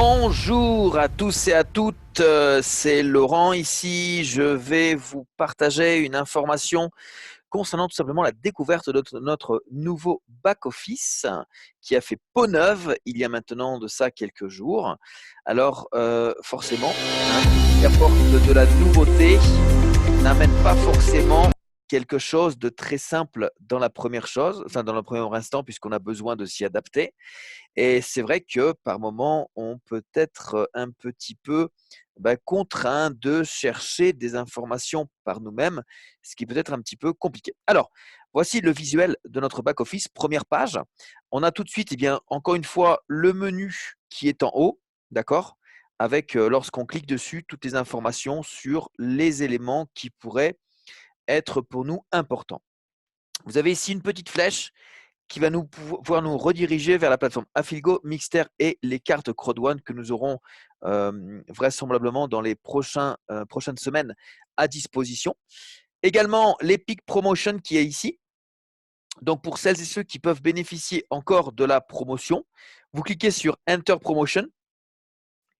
Bonjour à tous et à toutes, c'est Laurent ici. Je vais vous partager une information concernant tout simplement la découverte de notre nouveau back-office qui a fait peau neuve il y a maintenant de ça quelques jours. Alors forcément, tout ce qui apporte de la nouveauté n'amène pas forcément quelque chose de très simple dans la première chose, enfin dans le premier instant, puisqu'on a besoin de s'y adapter. Et c'est vrai que par moment, on peut être un petit peu contraint de chercher des informations par nous-mêmes, ce qui peut être un petit peu compliqué. Alors, voici le visuel de notre back-office. Première page, on a tout de suite, encore une fois, le menu qui est en haut, d'accord, avec, lorsqu'on clique dessus, toutes les informations sur les éléments qui pourraient être pour nous importants. Vous avez ici une petite flèche qui va pouvoir nous rediriger vers la plateforme Affilgo, Mixter et les cartes Crowd1 que nous aurons vraisemblablement dans les prochaines semaines à disposition. Également, l'Epic Promotion qui est ici. Donc, pour celles et ceux qui peuvent bénéficier encore de la promotion, vous cliquez sur Enter Promotion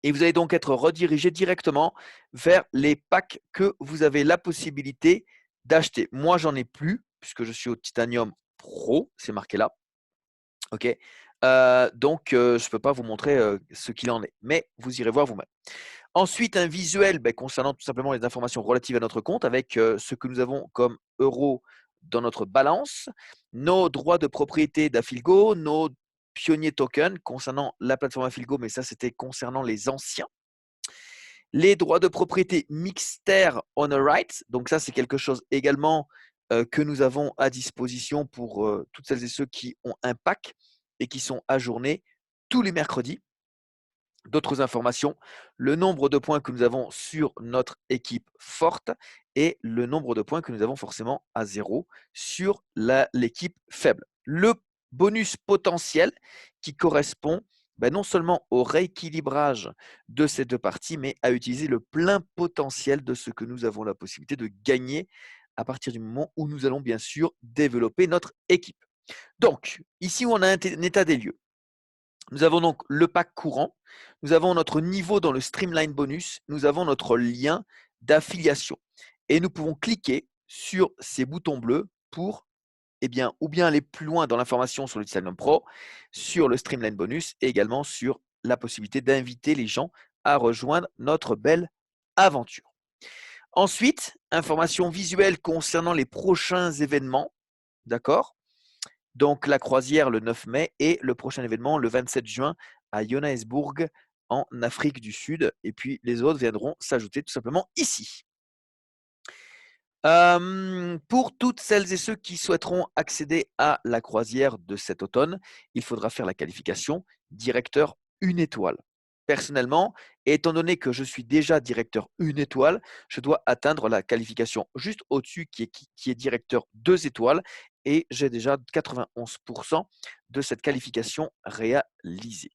et vous allez donc être redirigé directement vers les packs que vous avez la possibilité d'acheter. Moi, j'en ai plus puisque je suis au Titanium Pro, c'est marqué là. OK. Donc je ne peux pas vous montrer, ce qu'il en est, mais vous irez voir vous-même. Ensuite, un visuel, concernant tout simplement les informations relatives à notre compte avec, ce que nous avons comme euros dans notre balance, nos droits de propriété d'Affilgo, nos pionniers tokens concernant la plateforme Affilgo, mais ça, c'était concernant les anciens. Les droits de propriété Mixter Honor Rights, donc ça, c'est quelque chose également, que nous avons à disposition pour, toutes celles et ceux qui ont un pack et qui sont ajournés tous les mercredis. D'autres informations, le nombre de points que nous avons sur notre équipe forte et le nombre de points que nous avons forcément à 0 sur l'équipe faible. Le bonus potentiel qui correspond non seulement au rééquilibrage de ces deux parties, mais à utiliser le plein potentiel de ce que nous avons la possibilité de gagner à partir du moment où nous allons bien sûr développer notre équipe. Donc, ici où on a un état des lieux, nous avons donc le pack courant, nous avons notre niveau dans le Streamline Bonus, nous avons notre lien d'affiliation. Et nous pouvons cliquer sur ces boutons bleus pour ou bien aller plus loin dans l'information sur le Titanium Pro, sur le Streamline Bonus et également sur la possibilité d'inviter les gens à rejoindre notre belle aventure. Ensuite, information visuelle concernant les prochains événements, d'accord? Donc la croisière le 9 mai et le prochain événement le 27 juin à Johannesburg en Afrique du Sud. Et puis les autres viendront s'ajouter tout simplement ici. Pour toutes celles et ceux qui souhaiteront accéder à la croisière de cet automne, il faudra faire la qualification directeur 1 étoile. Personnellement, étant donné que je suis déjà directeur 1 étoile, je dois atteindre la qualification juste au-dessus qui est directeur 2 étoiles et j'ai déjà 91% de cette qualification réalisée.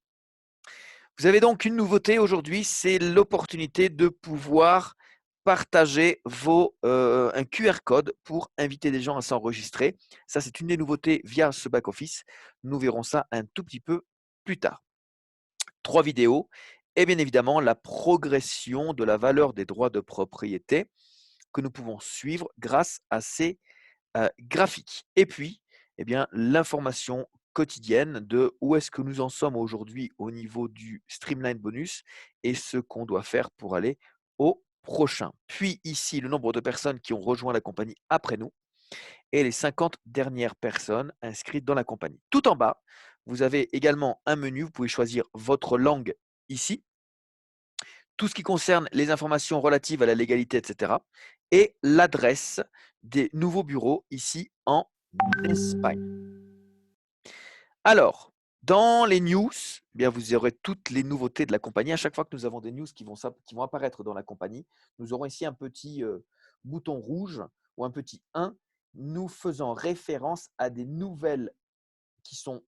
Vous avez donc une nouveauté aujourd'hui, c'est l'opportunité de pouvoir partager un QR code pour inviter des gens à s'enregistrer. Ça, c'est une des nouveautés via ce back-office. Nous verrons ça un tout petit peu plus tard. 3 vidéos et bien évidemment la progression de la valeur des droits de propriété que nous pouvons suivre grâce à ces graphiques. Et puis, l'information quotidienne de où est-ce que nous en sommes aujourd'hui au niveau du Streamline Bonus et ce qu'on doit faire pour aller au prochain. Puis ici, le nombre de personnes qui ont rejoint la compagnie après nous et les 50 dernières personnes inscrites dans la compagnie. Tout en bas, vous avez également un menu, vous pouvez choisir votre langue ici, tout ce qui concerne les informations relatives à la légalité, etc. et l'adresse des nouveaux bureaux ici en Espagne. Alors, dans les news, vous aurez toutes les nouveautés de la compagnie. À chaque fois que nous avons des news qui vont apparaître dans la compagnie, nous aurons ici un petit bouton rouge ou un petit 1, nous faisant référence à des nouvelles qui sont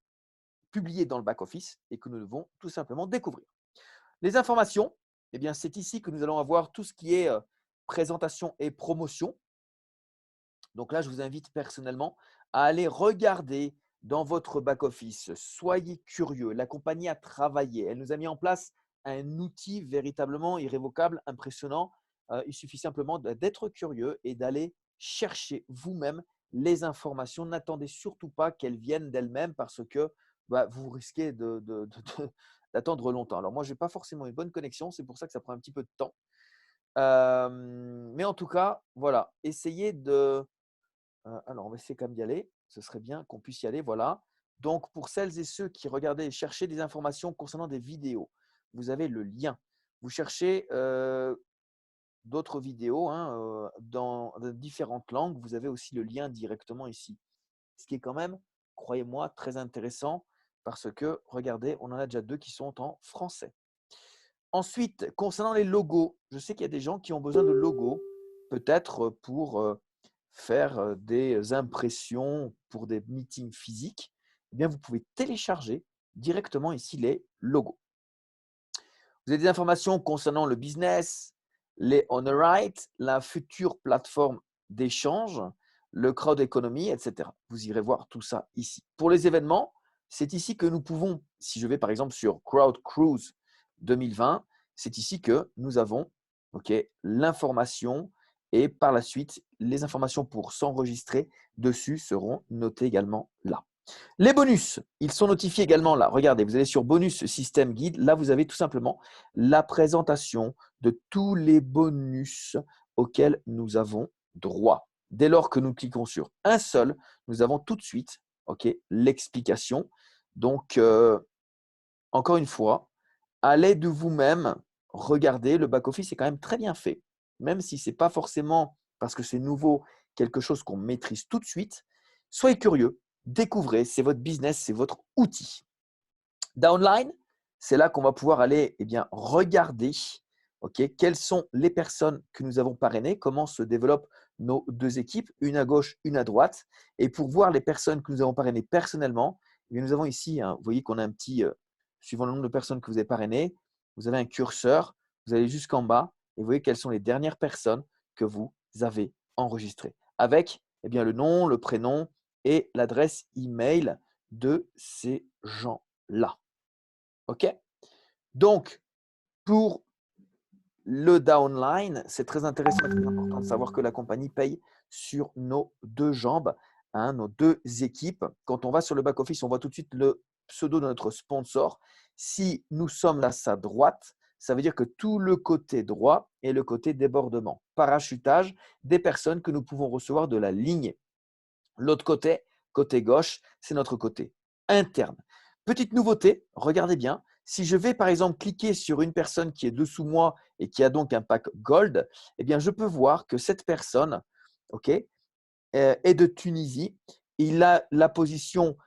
publiées dans le back-office et que nous devons tout simplement découvrir. Les informations, c'est ici que nous allons avoir tout ce qui est présentation et promotion. Donc là, je vous invite personnellement à aller regarder dans votre back-office. Soyez curieux. La compagnie a travaillé. Elle nous a mis en place un outil véritablement irrévocable, impressionnant. Il suffit simplement d'être curieux et d'aller chercher vous-même les informations. N'attendez surtout pas qu'elles viennent d'elles-mêmes parce que vous risquez d'attendre longtemps. Alors moi, je n'ai pas forcément une bonne connexion, c'est pour ça que ça prend un petit peu de temps. Mais en tout cas, voilà, essayez de alors on va essayer quand même d'y aller. Ce serait bien qu'on puisse y aller, voilà. Donc pour celles et ceux qui regardaient et cherchaient des informations concernant des vidéos, vous avez le lien. Vous cherchez, d'autres vidéos, hein, dans de différentes langues, vous avez aussi le lien directement ici. Ce qui est quand même, croyez-moi, très intéressant parce que regardez, on en a déjà 2 qui sont en français. Ensuite, concernant les logos, je sais qu'il y a des gens qui ont besoin de logos, peut-être pour, faire, des impressions pour des meetings physiques. Eh bien, vous pouvez télécharger directement ici les logos. Vous avez des informations concernant le business, les Honorite, la future plateforme d'échange, le crowd economy, etc. Vous irez voir tout ça ici. Pour les événements, c'est ici que nous pouvons, si je vais par exemple sur Crowd Cruise 2020, c'est ici que nous avons l'information et par la suite, les informations pour s'enregistrer dessus seront notées également là. Les bonus, ils sont notifiés également là. Regardez, vous allez sur bonus système guide. Là, vous avez tout simplement la présentation de tous les bonus auxquels nous avons droit. Dès lors que nous cliquons sur un seul, nous avons tout de suite l'explication. Donc, encore une fois, allez de vous-même, regardez, le back-office est quand même très bien fait. Même si ce n'est pas forcément parce que c'est nouveau, quelque chose qu'on maîtrise tout de suite, soyez curieux, découvrez, c'est votre business, c'est votre outil. Downline, c'est là qu'on va pouvoir aller regarder quelles sont les personnes que nous avons parrainées, comment se développent nos 2 équipes, une à gauche, une à droite. Et pour voir les personnes que nous avons parrainées personnellement, nous avons ici, vous voyez qu'on a un petit, suivant le nombre de personnes que vous avez parrainées, vous avez un curseur, vous allez jusqu'en bas et vous voyez quelles sont les dernières personnes que vous avez enregistrées. Avec le nom, le prénom et l'adresse email de ces gens-là. OK? Donc, pour le downline, c'est très intéressant et très important de savoir que la compagnie paye sur nos 2 jambes, hein, nos 2 équipes. Quand on va sur le back-office, on voit tout de suite le pseudo de notre sponsor. Si nous sommes à sa droite, ça veut dire que tout le côté droit est le côté débordement, parachutage des personnes que nous pouvons recevoir de la ligne. L'autre côté, côté gauche, c'est notre côté interne. Petite nouveauté, regardez bien. Si je vais par exemple cliquer sur une personne qui est dessous moi et qui a donc un pack Gold, eh bien, je peux voir que cette personne est de Tunisie. Il a la position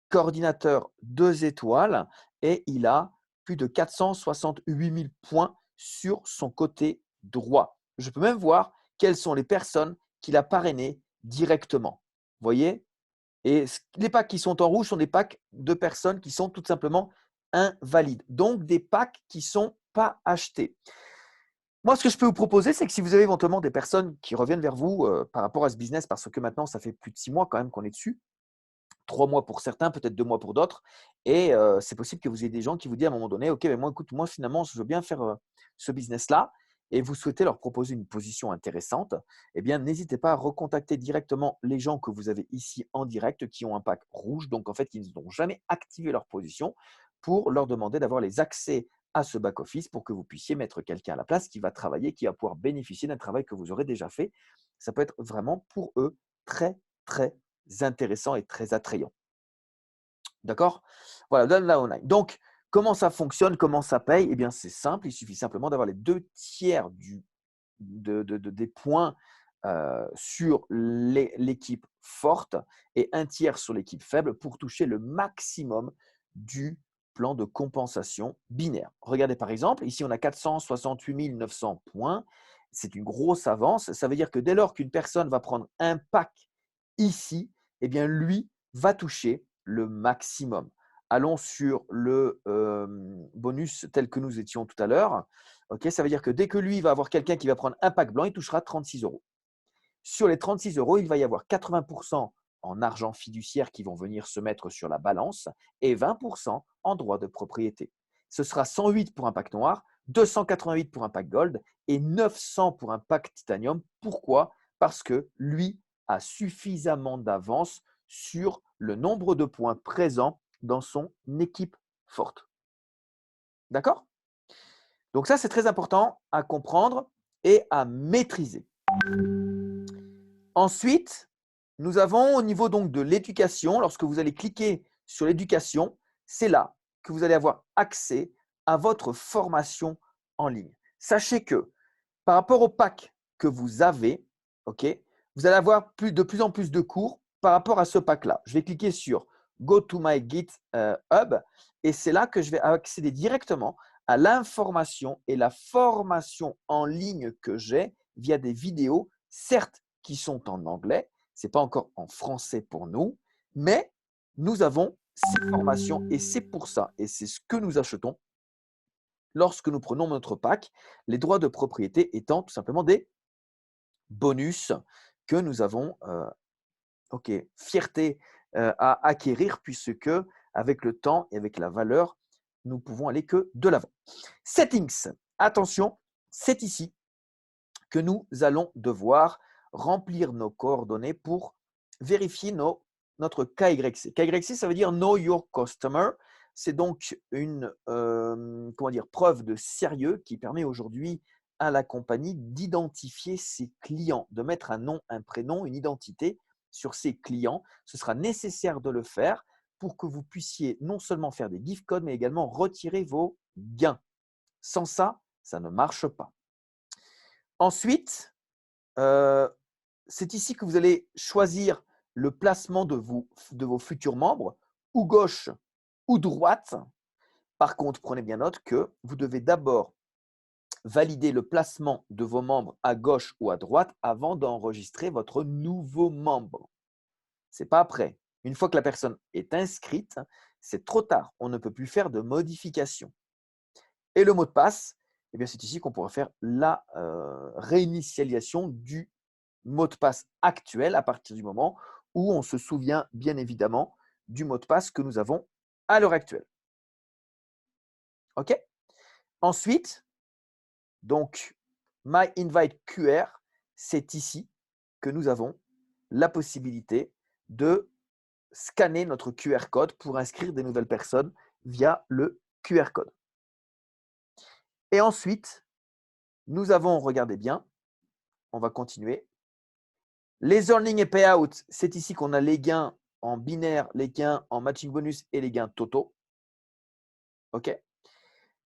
coordinateur 2 étoiles et il a plus de 468 000 points sur son côté droit. Je peux même voir quelles sont les personnes qu'il a parrainées directement. Vous voyez? Et les packs qui sont en rouge sont des packs de personnes qui sont tout simplement invalides. Donc, des packs qui ne sont pas achetés. Moi, ce que je peux vous proposer, c'est que si vous avez éventuellement des personnes qui reviennent vers vous par rapport à ce business, parce que maintenant, ça fait plus de 6 mois quand même qu'on est dessus, 3 mois pour certains, peut-être 2 mois pour d'autres. Et c'est possible que vous ayez des gens qui vous disent à un moment donné, OK, mais moi, écoute, moi, finalement, je veux bien faire ce business-là et vous souhaitez leur proposer une position intéressante, eh bien, n'hésitez pas à recontacter directement les gens que vous avez ici en direct qui ont un pack rouge, donc en fait, qui n'ont jamais activé leur position pour leur demander d'avoir les accès à ce back-office pour que vous puissiez mettre quelqu'un à la place qui va travailler, qui va pouvoir bénéficier d'un travail que vous aurez déjà fait. Ça peut être vraiment pour eux très, très intéressant et très attrayant. D'accord? Voilà, donne la online. Donc, comment ça fonctionne? Comment ça paye? Eh bien, c'est simple, il suffit simplement d'avoir les 2 tiers des points sur l'équipe forte et un tiers sur l'équipe faible pour toucher le maximum du plan de compensation binaire. Regardez par exemple, ici on a 468 900 points. C'est une grosse avance. Ça veut dire que dès lors qu'une personne va prendre un pack ici, eh bien lui va toucher le maximum. Allons sur le bonus tel que nous étions tout à l'heure. Ça veut dire que dès que lui va avoir quelqu'un qui va prendre un pack blanc, il touchera 36 euros. Sur les 36 euros, il va y avoir 80% en argent fiduciaire qui vont venir se mettre sur la balance et 20% en droits de propriété. ce sera 108 pour un pack noir, 288 pour un pack gold et 900 pour un pack titanium. Pourquoi? Parce que lui a suffisamment d'avance sur le nombre de points présents dans son équipe forte. D'accord? Donc ça, c'est très important à comprendre et à maîtriser. Ensuite, nous avons au niveau donc de l'éducation, lorsque vous allez cliquer sur l'éducation, c'est là que vous allez avoir accès à votre formation en ligne. Sachez que par rapport au pack que vous avez, okay, vous allez avoir de plus en plus de cours par rapport à ce pack-là. Je vais cliquer sur Go to my GitHub et c'est là que je vais accéder directement à l'information et la formation en ligne que j'ai via des vidéos, certes qui sont en anglais, ce n'est pas encore en français pour nous, mais nous avons ces formations et c'est pour ça, et c'est ce que nous achetons lorsque nous prenons notre pack, les droits de propriété étant tout simplement des bonus que nous avons fierté à acquérir puisque avec le temps et avec la valeur, nous pouvons aller que de l'avant. Settings, attention, c'est ici que nous allons devoir remplir nos coordonnées pour vérifier notre KYC. KYC, ça veut dire Know Your Customer. C'est donc une preuve de sérieux qui permet aujourd'hui à la compagnie d'identifier ses clients, de mettre un nom, un prénom, une identité sur ses clients. Ce sera nécessaire de le faire pour que vous puissiez non seulement faire des gift codes, mais également retirer vos gains. Sans ça, ça ne marche pas. Ensuite, c'est ici que vous allez choisir le placement de vos futurs membres, ou gauche ou droite. Par contre, prenez bien note que vous devez d'abord valider le placement de vos membres à gauche ou à droite avant d'enregistrer votre nouveau membre. Ce n'est pas après. Une fois que la personne est inscrite, c'est trop tard. On ne peut plus faire de modifications. Et le mot de passe, eh bien, c'est ici qu'on pourra faire la réinitialisation du mot de passe actuel à partir du moment où on se souvient bien évidemment du mot de passe que nous avons à l'heure actuelle. OK? Ensuite, donc, My Invite QR, c'est ici que nous avons la possibilité de scanner notre QR code pour inscrire des nouvelles personnes via le QR code. Et ensuite, nous avons, regardez bien, on va continuer. Les earnings et payouts, c'est ici qu'on a les gains en binaire, les gains en matching bonus et les gains totaux. OK.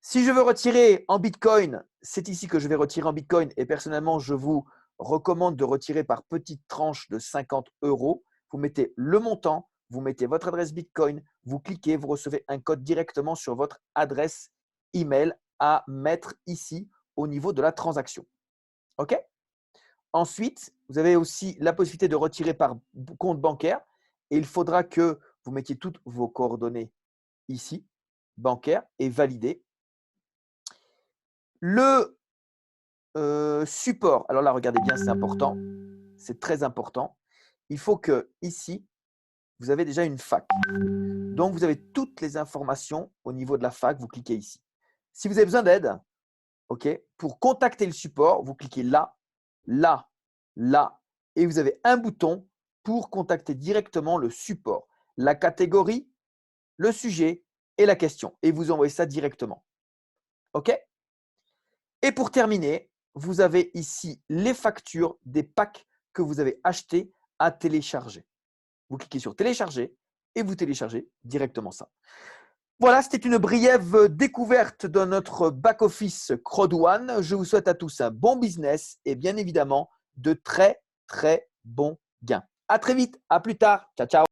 Si je veux retirer en Bitcoin, c'est ici que je vais retirer en Bitcoin. Et personnellement, je vous recommande de retirer par petites tranches de 50 €. Vous mettez le montant, vous mettez votre adresse Bitcoin, vous cliquez, vous recevez un code directement sur votre adresse email à mettre ici au niveau de la transaction. OK? Ensuite, vous avez aussi la possibilité de retirer par compte bancaire et il faudra que vous mettiez toutes vos coordonnées ici, bancaires, et valider. Le support, alors là, regardez bien, c'est important, c'est très important. Il faut que ici, vous avez déjà une fac. Donc, vous avez toutes les informations au niveau de la fac, vous cliquez ici. Si vous avez besoin d'aide, pour contacter le support, vous cliquez là, là, là, et vous avez un bouton pour contacter directement le support, la catégorie, le sujet et la question. Et vous envoyez ça directement. OK? Et pour terminer, vous avez ici les factures des packs que vous avez achetés à télécharger. Vous cliquez sur télécharger et vous téléchargez directement ça. Voilà, c'était une brève découverte de notre back-office CrowdOne. Je vous souhaite à tous un bon business et bien évidemment de très, très bons gains. À très vite, à plus tard. Ciao, ciao.